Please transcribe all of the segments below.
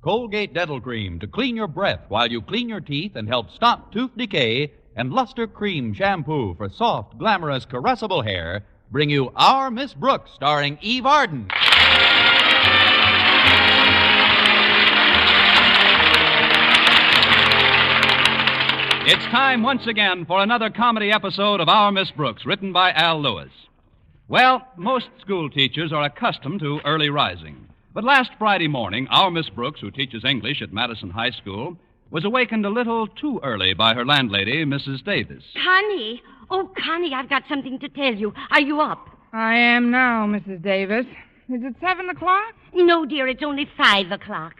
Colgate Dental Cream to clean your breath while you clean your teeth and help stop tooth decay, and Luster Cream Shampoo for soft, glamorous, caressable hair bring you Our Miss Brooks, starring Eve Arden. It's time once again for another comedy episode of Our Miss Brooks, written by Al Lewis. Well, most school teachers are accustomed to early rising. But last Friday morning, our Miss Brooks, who teaches English at Madison High School, was awakened a little too early by her landlady, Mrs. Davis. Connie! Oh, Connie, I've got something to tell you. Are you up? I am now, Mrs. Davis. Is it 7 o'clock? No, dear, it's only 5 o'clock.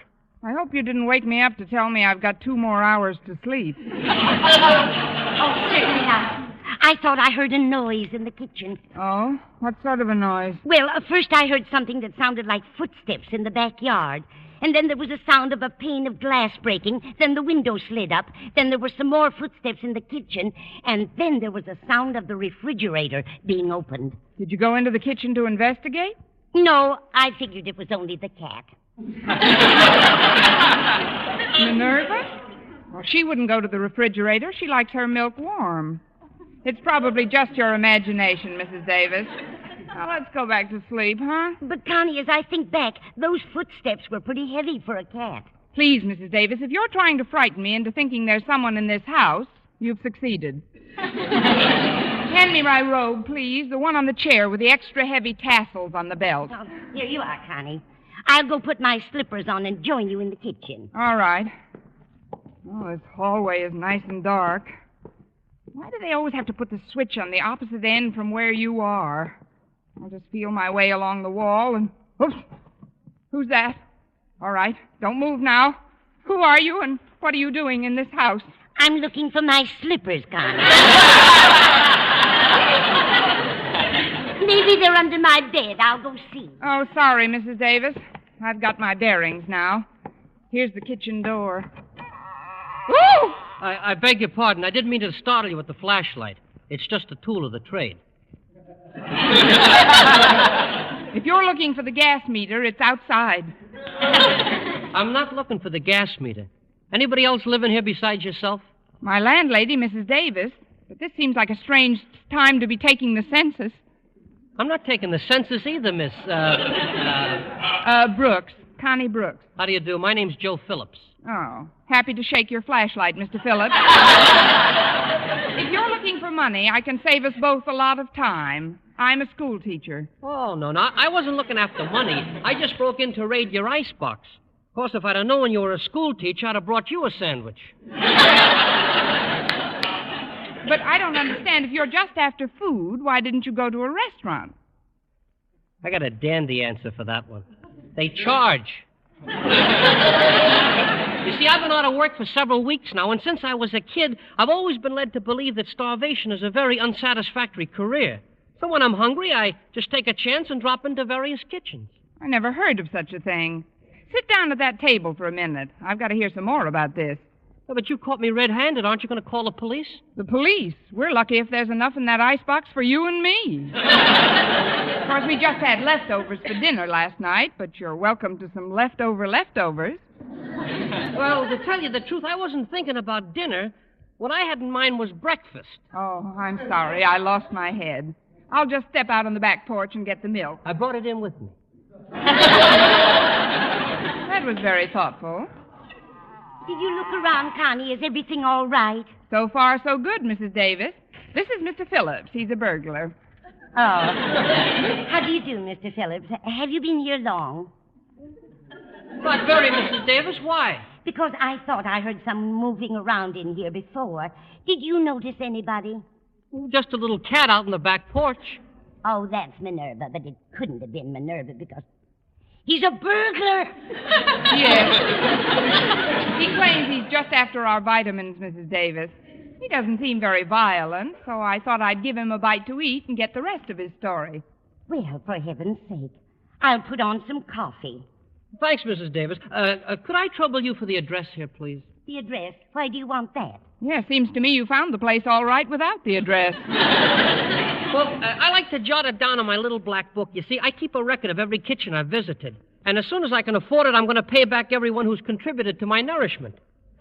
I hope you didn't wake me up to tell me I've got 2 more hours to sleep. Oh, certainly not. I thought I heard a noise in the kitchen. Oh? What sort of a noise? Well, first I heard something that sounded like footsteps in the backyard. And then there was a sound of a pane of glass breaking. Then the window slid up. Then there were some more footsteps in the kitchen. And then there was a sound of the refrigerator being opened. Did you go into the kitchen to investigate? No, I figured it was only the cat. Minerva? Well, she wouldn't go to the refrigerator. She likes her milk warm. It's probably just your imagination, Mrs. Davis. Now, let's go back to sleep, huh? But, Connie, as I think back, those footsteps were pretty heavy for a cat. Please, Mrs. Davis, if you're trying to frighten me into thinking there's someone in this house, you've succeeded. Hand me my robe, please. The one on the chair with the extra heavy tassels on the belt. Oh, here you are, Connie. I'll go put my slippers on and join you in the kitchen. All right. Oh, this hallway is nice and dark. Why do they always have to put the switch on the opposite end from where you are? I'll just feel my way along the wall and... Oops. Who's that? All right. Don't move now. Who are you and what are you doing in this house? I'm looking for my slippers, Connie. Maybe they're under my bed. I'll go see. Oh, sorry, Mrs. Davis. I've got my bearings now. Here's the kitchen door. Ooh! I beg your pardon. I didn't mean to startle you with the flashlight. It's just a tool of the trade. If you're looking for the gas meter, it's outside. I'm not looking for the gas meter. Anybody else living here besides yourself? My landlady, Mrs. Davis. But this seems like a strange time to be taking the census. I'm not taking the census either, Miss... Brooks. Connie Brooks. How do you do? My name's Joe Phillips. Oh, happy to shake your flashlight, Mr. Phillips. If you're looking for money, I can save us both a lot of time. I'm a school teacher. Oh, no. I wasn't looking after money. I just broke in to raid your icebox. Of course, if I'd have known you were a school teacher, I'd have brought you a sandwich. But I don't understand. If you're just after food, why didn't you go to a restaurant? I got a dandy answer for that one. They charge. You see, I've been out of work for several weeks now, and since I was a kid, I've always been led to believe that starvation is a very unsatisfactory career. So when I'm hungry, I just take a chance and drop into various kitchens. I never heard of such a thing. Sit down at that table for a minute. I've got to hear some more about this. Yeah, but you caught me red-handed. Aren't you going to call the police? The police? We're lucky if there's enough in that icebox for you and me. Of course, we just had leftovers for dinner last night, but you're welcome to some leftovers. Well, to tell you the truth, I wasn't thinking about dinner. What I had in mind was breakfast. Oh, I'm sorry. I lost my head. I'll just step out on the back porch and get the milk. I brought it in with me. That was very thoughtful. Did you look around, Connie? Is everything all right? So far, so good, Mrs. Davis. This is Mr. Phillips. He's a burglar. Oh. How do you do, Mr. Phillips? Have you been here long? Not very, Mrs. Davis. Why? Because I thought I heard someone moving around in here before. Did you notice anybody? Just a little cat out on the back porch. Oh, that's Minerva, but it couldn't have been Minerva because he's a burglar. Yes. He claims he's just after our vitamins, Mrs. Davis. He doesn't seem very violent, so I thought I'd give him a bite to eat and get the rest of his story. Well, for heaven's sake, I'll put on some coffee. Thanks, Mrs. Davis. Could I trouble you for the address here, please? The address? Why do you want that? Yeah, seems to me you found the place all right without the address. Well, I like to jot it down in my little black book. You see, I keep a record of every kitchen I've visited. And as soon as I can afford it, I'm going to pay back everyone who's contributed to my nourishment.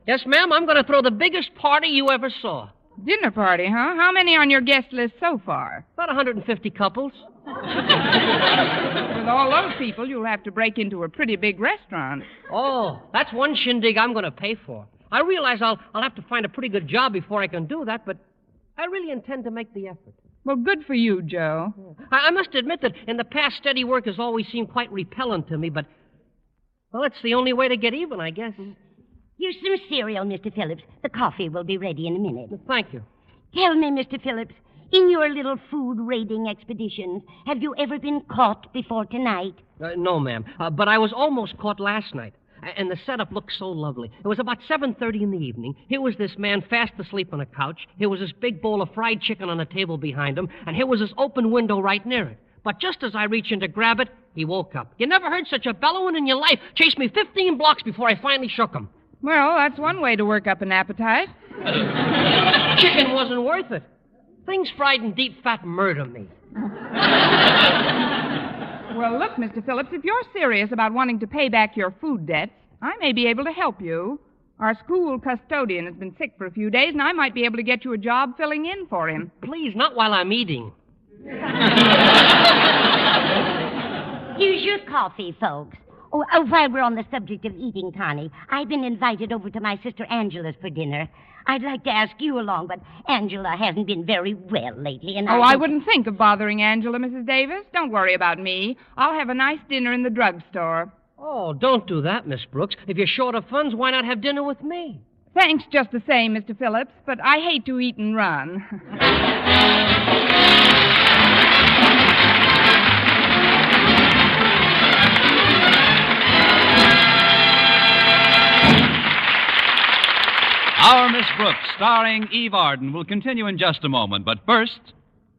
Yes, ma'am, I'm going to throw the biggest party you ever saw. Dinner party, huh? How many on your guest list so far? About 150 couples. With all those people, you'll have to break into a pretty big restaurant. Oh, that's one shindig I'm going to pay for. I realize I'll have to find a pretty good job before I can do that, but I really intend to make the effort. Well, good for you, Joe. I must admit that in the past, steady work has always seemed quite repellent to me, but, well, it's the only way to get even, I guess. Here's some cereal, Mr. Phillips. The coffee will be ready in a minute. Thank you. Tell me, Mr. Phillips, in your little food raiding expeditions, have you ever been caught before tonight? No, ma'am, but I was almost caught last night. And the setup looked so lovely. It was about 7:30 in the evening. Here was this man fast asleep on a couch. Here was this big bowl of fried chicken on a table behind him. And here was this open window right near it. But just as I reached in to grab it, he woke up. You never heard such a bellowing in your life. Chased me 15 blocks before I finally shook him. Well, that's one way to work up an appetite. Chicken wasn't worth it. Things fried in deep fat murder me. Well, look, Mr. Phillips, if you're serious about wanting to pay back your food debts, I may be able to help you. Our school custodian has been sick for a few days, and I might be able to get you a job filling in for him. Please, not while I'm eating. Here's your coffee, folks. Oh, while we're on the subject of eating, Connie, I've been invited over to my sister Angela's for dinner. I'd like to ask you along, but Angela hasn't been very well lately, and I wouldn't think of bothering Angela, Mrs. Davis. Don't worry about me. I'll have a nice dinner in the drugstore. Oh, don't do that, Miss Brooks. If you're short of funds, why not have dinner with me? Thanks just the same, Mr. Phillips, but I hate to eat and run. Our Miss Brooks, starring Eve Arden, will continue in just a moment. But first,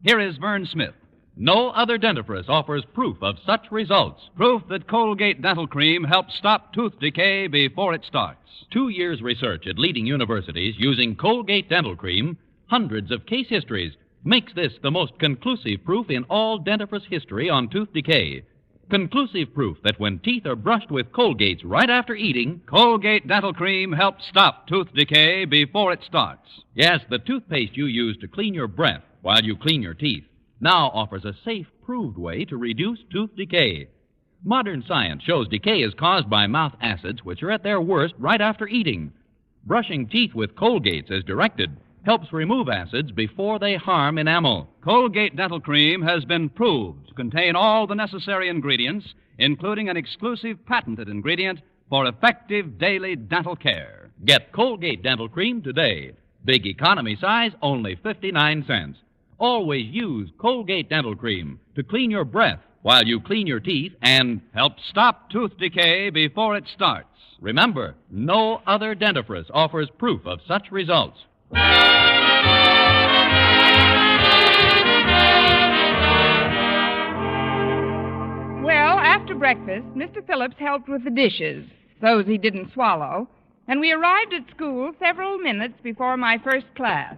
here is Vern Smith. No other dentifrice offers proof of such results. Proof that Colgate Dental Cream helps stop tooth decay before it starts. 2 years' research at leading universities using Colgate Dental Cream, hundreds of case histories, makes this the most conclusive proof in all dentifrice history on tooth decay. Conclusive proof that when teeth are brushed with Colgates right after eating, Colgate Dental Cream helps stop tooth decay before it starts. yes, the toothpaste you use to clean your breath while you clean your teeth, now offers a safe, proved way to reduce tooth decay. Modern science shows decay is caused by mouth acids, which are at their worst right after eating. Brushing teeth with Colgates as directed helps remove acids before they harm enamel. Colgate Dental Cream has been proved to contain all the necessary ingredients, including an exclusive patented ingredient for effective daily dental care. Get Colgate Dental Cream today. Big economy size, only 59 cents. Always use Colgate Dental Cream to clean your breath while you clean your teeth and help stop tooth decay before it starts. remember, no other dentifrice offers proof of such results. Well, after breakfast, Mr. Phillips helped with the dishes, those he didn't swallow, and we arrived at school several minutes before my first class.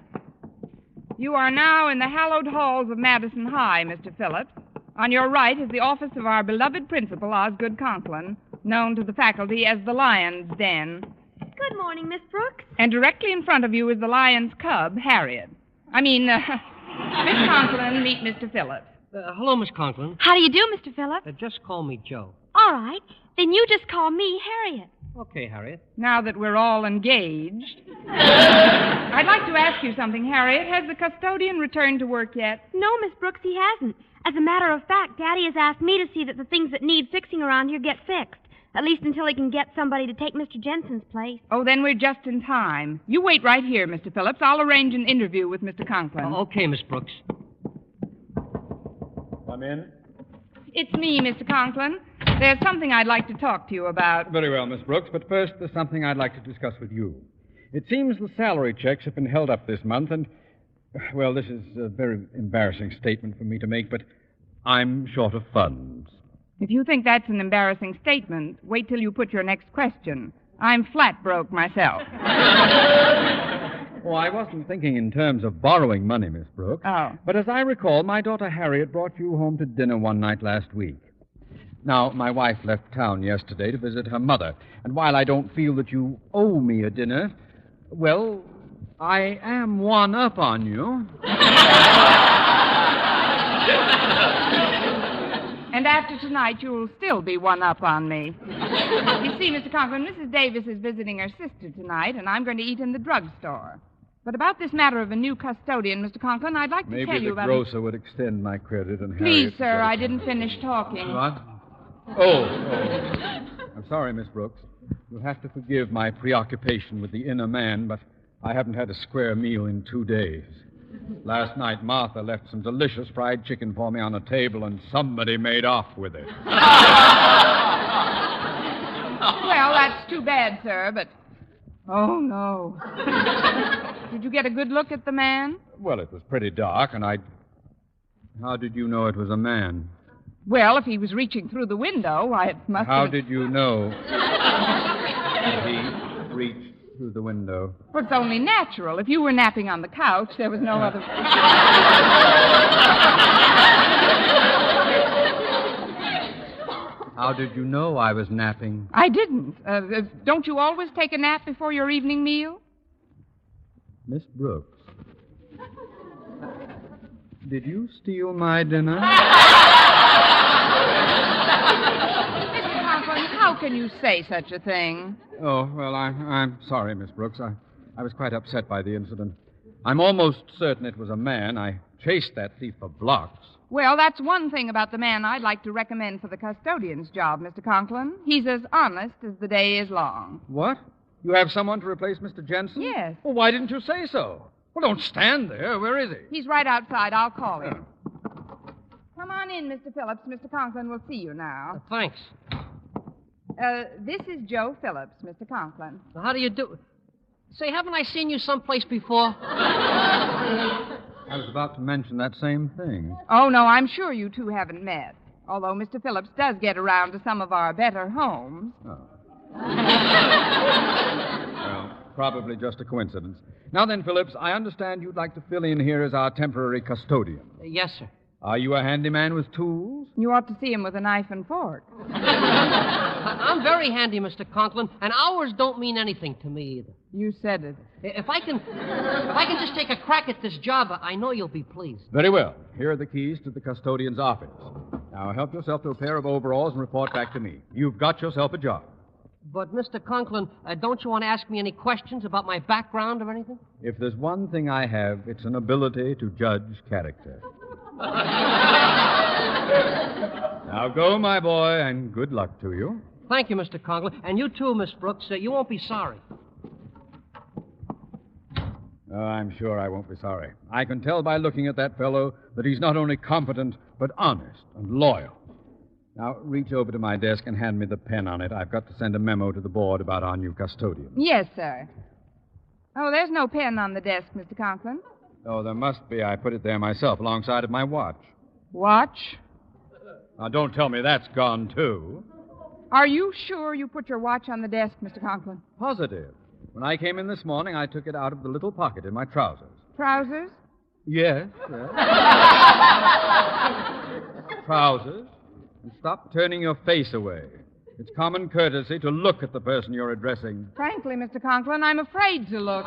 You are now in the hallowed halls of Madison High, Mr. Phillips. On your right is the office of our beloved principal, Osgood Conklin, known to the faculty as the Lion's Den. Good morning, Miss Brooks. And directly in front of you is the lion's cub, Harriet. Miss Conklin, meet Mr. Phillips. Hello, Miss Conklin. How do you do, Mr. Phillips? Just call me Joe. All right. Then you just call me Harriet. Okay, Harriet. Now that we're all engaged. I'd like to ask you something, Harriet. Has the custodian returned to work yet? No, Miss Brooks, he hasn't. As a matter of fact, Daddy has asked me to see that the things that need fixing around here get fixed. At least until he can get somebody to take Mr. Jensen's place. Oh, then we're just in time. You wait right here, Mr. Phillips. I'll arrange an interview with Mr. Conklin. Okay, Miss Brooks. Come in. It's me, Mr. Conklin. There's something I'd like to talk to you about. Very well, Miss Brooks, but first there's something I'd like to discuss with you. It seems the salary checks have been held up this month, and, well, this is a very embarrassing statement for me to make, but I'm short of funds. If you think that's an embarrassing statement, wait till you put your next question. I'm flat broke myself. Oh, I wasn't thinking in terms of borrowing money, Miss Brooks. Oh. But as I recall, my daughter Harriet brought you home to dinner one night last week. Now, my wife left town yesterday to visit her mother, and while I don't feel that you owe me a dinner, well, I am one up on you. And after tonight, you'll still be one up on me. You see, Mr. Conklin, Mrs. Davis is visiting her sister tonight, and I'm going to eat in the drugstore. But about this matter of a new custodian, Mr. Conklin, I'd like to tell you about... Maybe the grocer would extend my credit and Please, sir, I didn't finish talking. What? Oh. I'm sorry, Miss Brooks. You'll have to forgive my preoccupation with the inner man, but I haven't had a square meal in 2 days. Last night, Martha left some delicious fried chicken for me on a table, and somebody made off with it. Well, that's too bad, sir, but... Oh, no. Did you get a good look at the man? Well, it was pretty dark, and I... How did you know it was a man? Well, if he was reaching through the window, why, it must How have... did you know that he reached through the window? Well, it's only natural. If you were napping on the couch, there was no other... How did you know I was napping? I didn't. Don't you always take a nap before your evening meal? Miss Brooks, did you steal my dinner? Mr. Conklin, how can you say such a thing? Oh, well, I'm sorry, Miss Brooks. I was quite upset by the incident. I'm almost certain it was a man. I chased that thief for blocks. Well, that's one thing about the man I'd like to recommend for the custodian's job, Mr. Conklin. He's as honest as the day is long. What? You have someone to replace Mr. Jensen? Yes. Well, why didn't you say so? Well, don't stand there. Where is he? He's right outside. I'll call him. Come on in, Mr. Phillips. Mr. Conklin will see you now. Thanks. This is Joe Phillips, Mr. Conklin. How do you do... Say, haven't I seen you someplace before? I was about to mention that same thing. Oh, no, I'm sure you two haven't met. Although Mr. Phillips does get around to some of our better homes. Oh. Well, probably just a coincidence. Now then, Phillips, I understand you'd like to fill in here as our temporary custodian. Yes, sir. Are you a handyman with tools? You ought to see him with a knife and fork. I'm very handy, Mr. Conklin, and hours don't mean anything to me either. You said it. If I can just take a crack at this job, I know you'll be pleased. Very well. Here are the keys to the custodian's office. Now help yourself to a pair of overalls and report back to me. You've got yourself a job. But, Mr. Conklin, don't you want to ask me any questions about my background or anything? If there's one thing I have, it's an ability to judge character. Now go, my boy, and good luck to you. Thank you, Mr. Conklin. And you too, Miss Brooks. You won't be sorry. Oh, I'm sure I won't be sorry. I can tell by looking at that fellow that he's not only competent, but honest and loyal. Now, reach over to my desk and hand me the pen on it. I've got to send a memo to the board about our new custodian. Yes, sir. Oh, there's no pen on the desk, Mr. Conklin. Oh, there must be. I put it there myself, alongside of my watch. Watch? Now, don't tell me that's gone, too. Are you sure you put your watch on the desk, Mr. Conklin? Positive. When I came in this morning, I took it out of the little pocket in my trousers. Trousers? Yes. Trousers. And stop turning your face away. It's common courtesy to look at the person you're addressing. Frankly, Mr. Conklin, I'm afraid to look.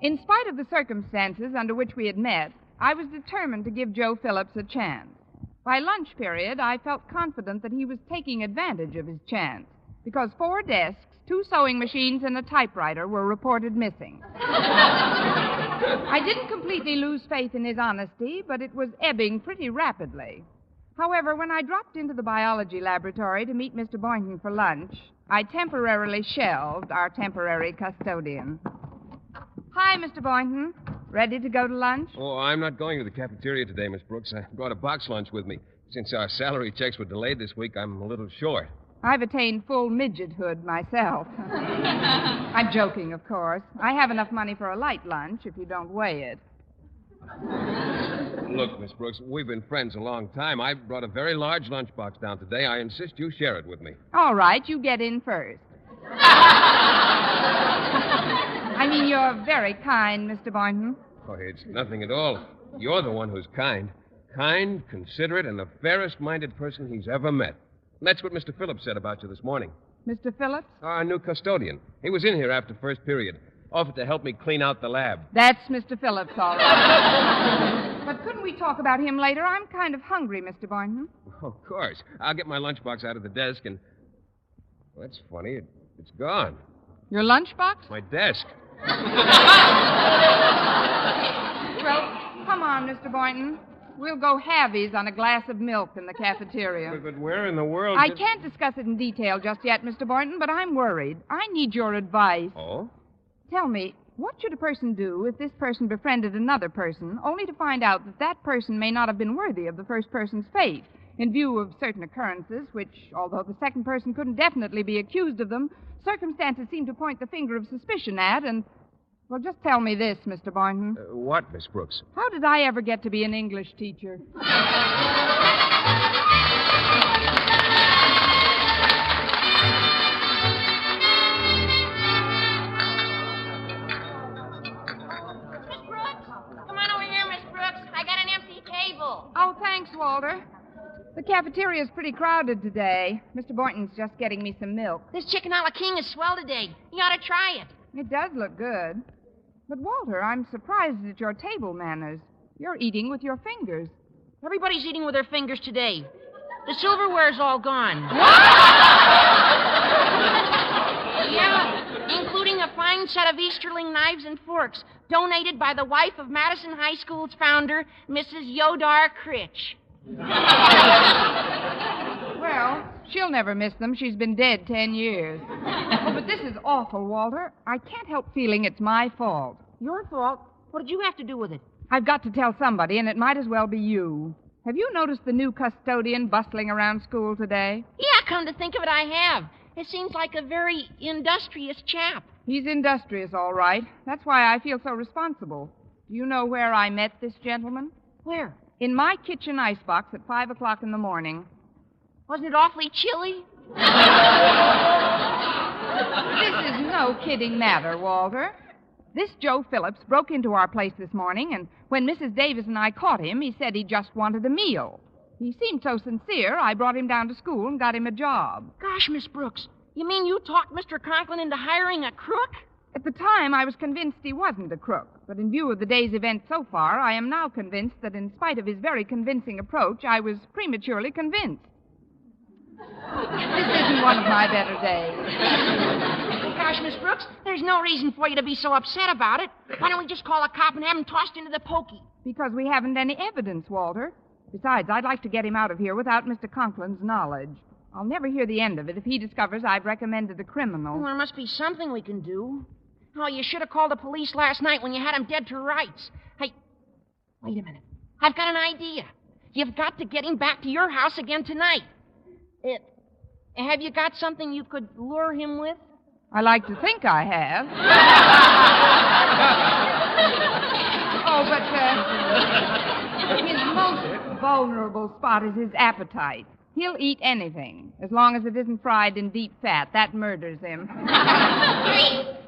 In spite of the circumstances under which we had met, I was determined to give Joe Phillips a chance. By lunch period, I felt confident that he was taking advantage of his chance, because 4 desks, 2 sewing machines, and a typewriter were reported missing. I didn't completely lose faith in his honesty, but it was ebbing pretty rapidly. However, when I dropped into the biology laboratory to meet Mr. Boynton for lunch, I temporarily shelved our temporary custodian. Hi, Mr. Boynton. Ready to go to lunch? Oh, I'm not going to the cafeteria today, Miss Brooks. I brought a box lunch with me. Since our salary checks were delayed this week, I'm a little short. I've attained full midgethood myself. I'm joking, of course. I have enough money for a light lunch if you don't weigh it. Look, Miss Brooks, we've been friends a long time. I brought a very large lunchbox down today. I insist you share it with me. All right, you get in first. I mean, you're very kind, Mr. Boynton. Oh, it's nothing at all. You're the one who's kind. Kind, considerate, and the fairest-minded person he's ever met. And that's what Mr. Phillips said about you this morning. Mr. Phillips? Our new custodian. He was in here after first period. Offered to help me clean out the lab. That's Mr. Phillips, all right. But couldn't we talk about him later? I'm kind of hungry, Mr. Boynton. Of course. I'll get my lunchbox out of the desk and... Well, that's funny. It's gone. Your lunchbox? My desk. Well, come on, Mr. Boynton. We'll go halvies on a glass of milk in the cafeteria. But where in the world... I can't discuss it in detail just yet, Mr. Boynton, but I'm worried. I need your advice. Oh? Tell me, what should a person do if this person befriended another person, only to find out that that person may not have been worthy of the first person's fate, in view of certain occurrences, which, although the second person couldn't definitely be accused of them, circumstances seem to point the finger of suspicion at, and... Well, just tell me this, Mr. Boynton. What, Miss Brooks? How did I ever get to be an English teacher? Oh, thanks, Walter. The cafeteria's pretty crowded today. Mr. Boynton's just getting me some milk. This chicken a la king is swell today. You ought to try it. It does look good. But, Walter, I'm surprised at your table manners. You're eating with your fingers. Everybody's eating with their fingers today. The silverware's all gone. Yeah, including a fine set of Easterling knives and forks, donated by the wife of Madison High School's founder, Mrs. Yodar Critch. Well, she'll never miss them. She's been dead 10 years. Oh, but this is awful, Walter. I can't help feeling it's my fault. Your fault? What did you have to do with it? I've got to tell somebody, and it might as well be you. Have you noticed the new custodian bustling around school today? Yeah, come to think of it, I have. It seems like a very industrious chap. He's industrious, all right. That's why I feel so responsible. Do you know where I met this gentleman? Where? In my kitchen icebox at 5 o'clock in the morning. Wasn't it awfully chilly? This is no kidding matter, Walter. This Joe Phillips broke into our place this morning, and when Mrs. Davis and I caught him, he said he just wanted a meal. He seemed so sincere, I brought him down to school and got him a job. Gosh, Miss Brooks, you mean you talked Mr. Conklin into hiring a crook? At the time, I was convinced he wasn't a crook, but in view of the day's events so far, I am now convinced that in spite of his very convincing approach, I was prematurely convinced. This isn't one of my better days. Gosh, Miss Brooks, there's no reason for you to be so upset about it. Why don't we just call a cop and have him tossed into the pokey? Because we haven't any evidence, Walter. Besides, I'd like to get him out of here without Mr. Conklin's knowledge. I'll never hear the end of it if he discovers I've recommended a criminal. Well, there must be something we can do. Oh, you should have called the police last night when you had him dead to rights. Hey, wait a minute. I've got an idea. You've got to get him back to your house again tonight. Have you got something you could lure him with? I like to think I have. Oh, but his most vulnerable spot is his appetite. He'll eat anything, as long as it isn't fried in deep fat. That murders him.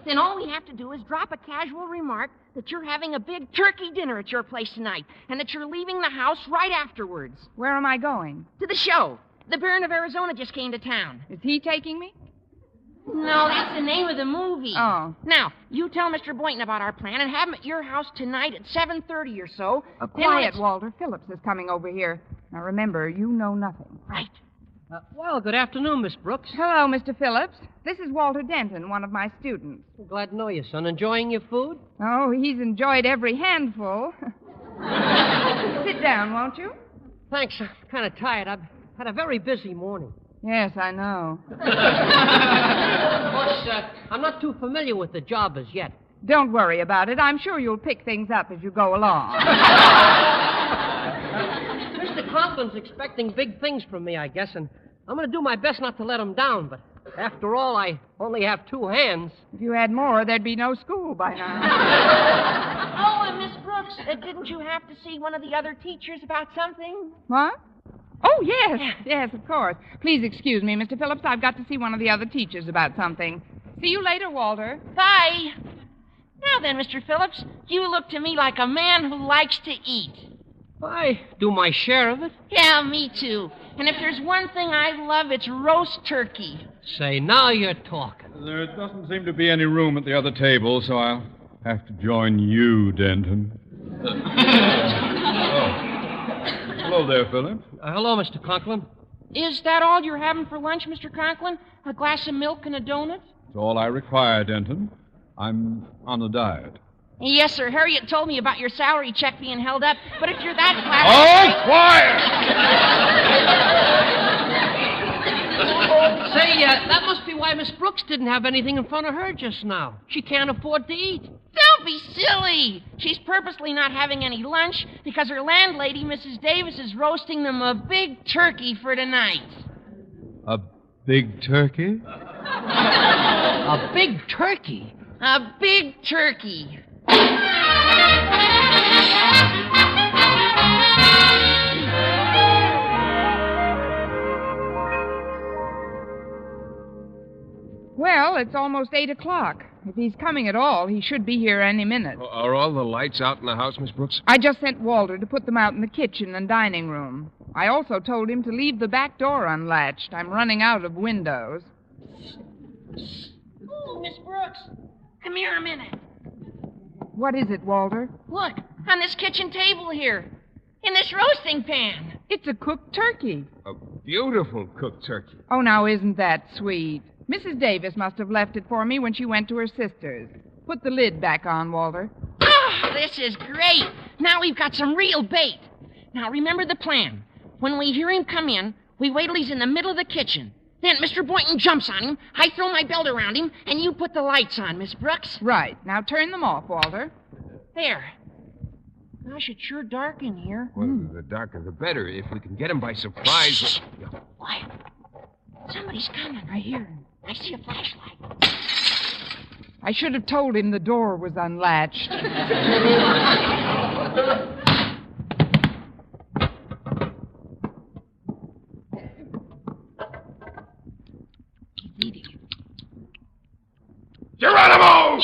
Then all we have to do is drop a casual remark that you're having a big turkey dinner at your place tonight, and that you're leaving the house right afterwards. Where am I going? To the show. The Baron of Arizona just came to town. Is he taking me? No, that's the name of the movie. Oh. Now, you tell Mr. Boynton about our plan and have him at your house tonight at 7:30 or so. Quiet, Walter. Phillips is coming over here. Now, remember, you know nothing. Right. Well, good afternoon, Miss Brooks. Hello, Mr. Phillips. This is Walter Denton, one of my students. Glad to know you, son. Enjoying your food? Oh, he's enjoyed every handful. Sit down, won't you? Thanks. I'm kind of tired. I've had a very busy morning. Yes, I know. Of course, I'm not too familiar with the job as yet. Don't worry about it. I'm sure you'll pick things up as you go along. Mr. Conklin's expecting big things from me, I guess, and I'm going to do my best not to let him down, but after all, I only have 2 hands. If you had more, there'd be no school by now. Oh, Miss Brooks, didn't you have to see one of the other teachers about something? What? Oh, yes. Yes, of course. Please excuse me, Mr. Phillips. I've got to see one of the other teachers about something. See you later, Walter. Bye. Now then, Mr. Phillips, you look to me like a man who likes to eat. I do my share of it. Yeah, me too. And if there's one thing I love, it's roast turkey. Say, now you're talking. There doesn't seem to be any room at the other table, so I'll have to join you, Denton. Hello there, Philip. Hello, Mr. Conklin. Is that all you're having for lunch, Mr. Conklin? A glass of milk and a donut? It's all I require, Denton. I'm on a diet. Yes, sir. Harriet told me about your salary check being held up, but if you're that quiet! Say, that must be why Miss Brooks didn't have anything in front of her just now. She can't afford to eat. Don't be silly. She's purposely not having any lunch because her landlady, Mrs. Davis, is roasting them a big turkey for tonight. A big turkey? A big turkey? A big turkey. Well, it's almost 8 o'clock. If he's coming at all, he should be here any minute. Are all the lights out in the house, Miss Brooks? I just sent Walter to put them out in the kitchen and dining room. I also told him to leave the back door unlatched. I'm running out of windows. Oh, Miss Brooks, come here a minute. What is it, Walter? Look, on this kitchen table here, in this roasting pan. It's a cooked turkey. A beautiful cooked turkey. Oh, now isn't that sweet? Mrs. Davis must have left it for me when she went to her sister's. Put the lid back on, Walter. Oh, this is great. Now we've got some real bait. Now remember the plan. When we hear him come in, we wait till he's in the middle of the kitchen. Then Mr. Boynton jumps on him, I throw my belt around him, and you put the lights on, Miss Brooks. Right. Now turn them off, Walter. There. Gosh, it's sure dark in here. Well, the darker the better. If we can get him by surprise. Shh. Quiet. Somebody's coming. I hear him. I see a flashlight. I should have told him the door was unlatched. Geronimo!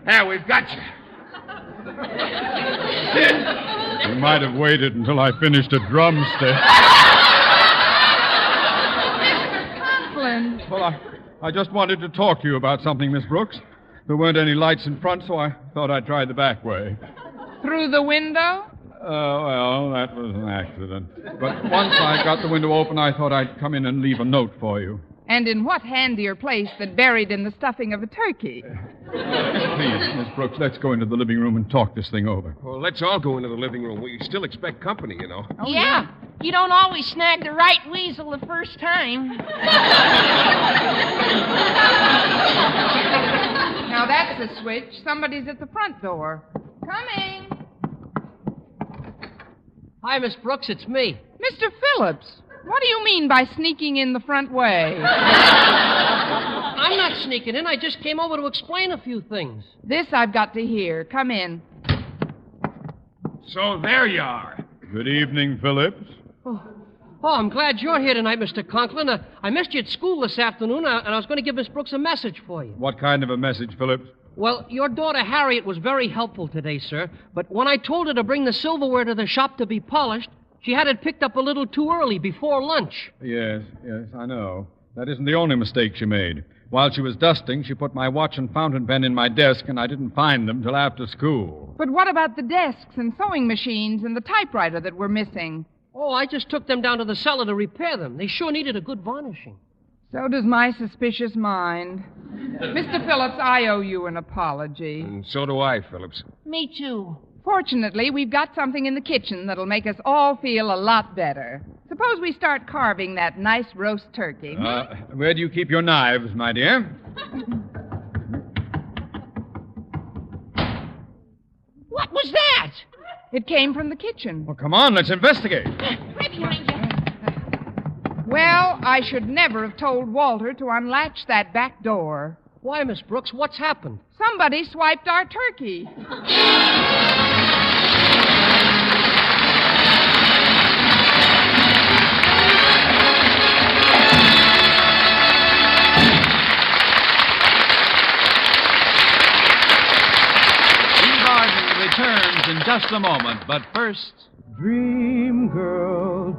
There, we've got you. You might have waited until I finished a drumstick. Conklin. Well, I just wanted to talk to you about something, Miss Brooks. There weren't any lights in front, so I thought I'd try the back way. Through the window? Well, that was an accident. But once I got the window open, I thought I'd come in and leave a note for you. And in what handier place than buried in the stuffing of a turkey? Please, Miss Brooks, let's go into the living room and talk this thing over. Well, let's all go into the living room. We still expect company, you know. Oh, yeah. You don't always snag the right weasel the first time. Now that's a switch. Somebody's at the front door. Coming. Hi, Miss Brooks, it's me. Mr. Phillips, what do you mean by sneaking in the front way? I'm not sneaking in. I just came over to explain a few things. This I've got to hear. Come in. So there you are. Good evening, Phillips. Oh, I'm glad you're here tonight, Mr. Conklin. I missed you at school this afternoon, and I was going to give Miss Brooks a message for you. What kind of a message, Phillips? Well, your daughter Harriet was very helpful today, sir. But when I told her to bring the silverware to the shop to be polished, she had it picked up a little too early, before lunch. Yes, I know. That isn't the only mistake she made. While she was dusting, she put my watch and fountain pen in my desk, and I didn't find them till after school. But what about the desks and sewing machines and the typewriter that were missing? Oh, I just took them down to the cellar to repair them. They sure needed a good varnishing. So does my suspicious mind. Mr. Phillips, I owe you an apology. And so do I, Phillips. Me too. Fortunately, we've got something in the kitchen that'll make us all feel a lot better. Suppose we start carving that nice roast turkey. Where do you keep your knives, my dear? What was that? It came from the kitchen. Well, come on, let's investigate. Right behind you. Well, I should never have told Walter to unlatch that back door. Why, Miss Brooks, what's happened? Somebody swiped our turkey. Eve Arden returns in just a moment, but first... Dream girl,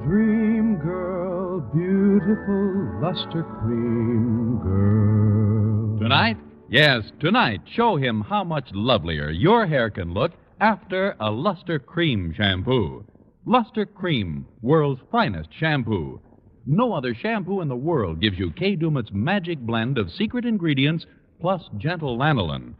beautiful luster cream girl. Tonight? Yes, tonight, show him how much lovelier your hair can look after a Luster Cream shampoo. Luster Cream, world's finest shampoo. No other shampoo in the world gives you Kay Daumit's magic blend of secret ingredients plus gentle lanolin.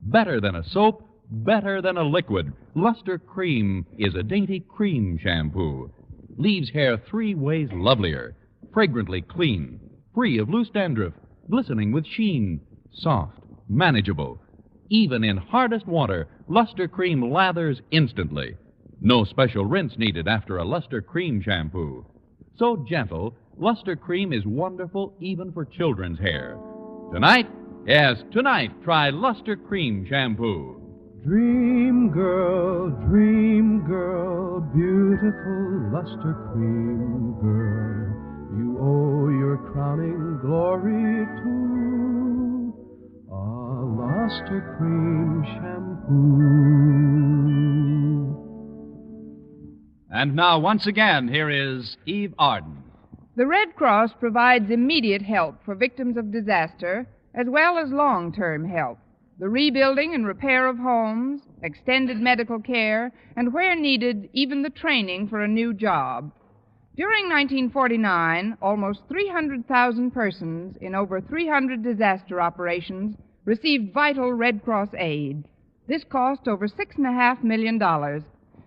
Better than a soap, better than a liquid. Luster Cream is a dainty cream shampoo. Leaves hair 3 ways lovelier. Fragrantly clean, free of loose dandruff, glistening with sheen, soft, manageable. Even in hardest water, Luster Cream lathers instantly. No special rinse needed after a Luster Cream shampoo. So gentle, Luster Cream is wonderful even for children's hair. Tonight, yes, tonight, try Luster Cream shampoo. Dream girl, beautiful luster cream girl. You owe your crowning glory to a luster cream shampoo. And now, once again, here is Eve Arden. The Red Cross provides immediate help for victims of disaster, as well as long-term help. The rebuilding and repair of homes, extended medical care, and where needed, even the training for a new job. During 1949, almost 300,000 persons in over 300 disaster operations received vital Red Cross aid. This cost over $6.5 million.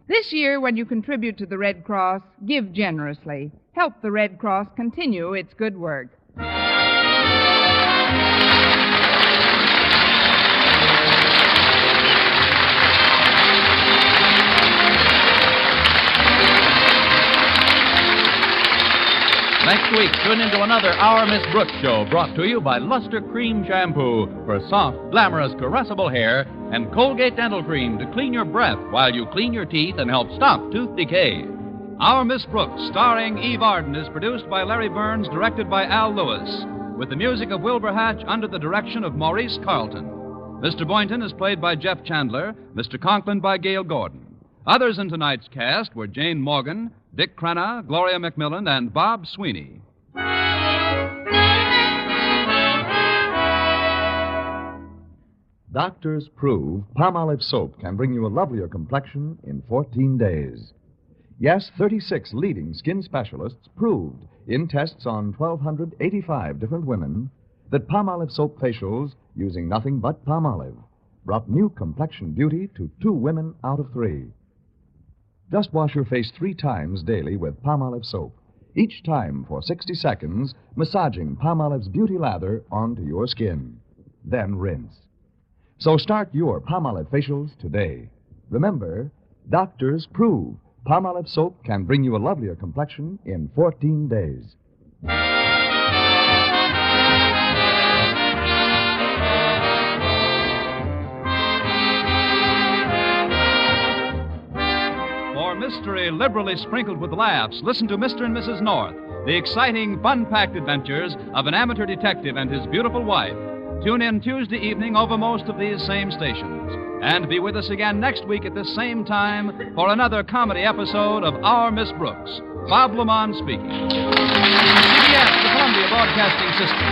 This year, when you contribute to the Red Cross, give generously. Help the Red Cross continue its good work. Next week, tune into another Our Miss Brooks show brought to you by Luster Cream Shampoo for soft, glamorous, caressable hair and Colgate Dental Cream to clean your breath while you clean your teeth and help stop tooth decay. Our Miss Brooks, starring Eve Arden, is produced by Larry Burns, directed by Al Lewis, with the music of Wilbur Hatch under the direction of Maurice Carlton. Mr. Boynton is played by Jeff Chandler, Mr. Conklin by Gail Gordon. Others in tonight's cast were Jane Morgan, Dick Crenna, Gloria McMillan, and Bob Sweeney. Doctors prove Palmolive soap can bring you a lovelier complexion in 14 days. Yes, 36 leading skin specialists proved in tests on 1,285 different women that Palmolive soap facials, using nothing but Palmolive, brought new complexion beauty to 2 women out of 3. Just wash your face 3 times daily with Palmolive soap, each time for 60 seconds, massaging Palmolive's beauty lather onto your skin. Then rinse. So start your Palmolive facials today. Remember, doctors prove Palmolive soap can bring you a lovelier complexion in 14 days. For mystery liberally sprinkled with laughs, listen to Mr. and Mrs. North, the exciting, fun-packed adventures of an amateur detective and his beautiful wife. Tune in Tuesday evening over most of these same stations. And be with us again next week at this same time for another comedy episode of Our Miss Brooks. Bob Lamont speaking. CBS, the Columbia Broadcasting System.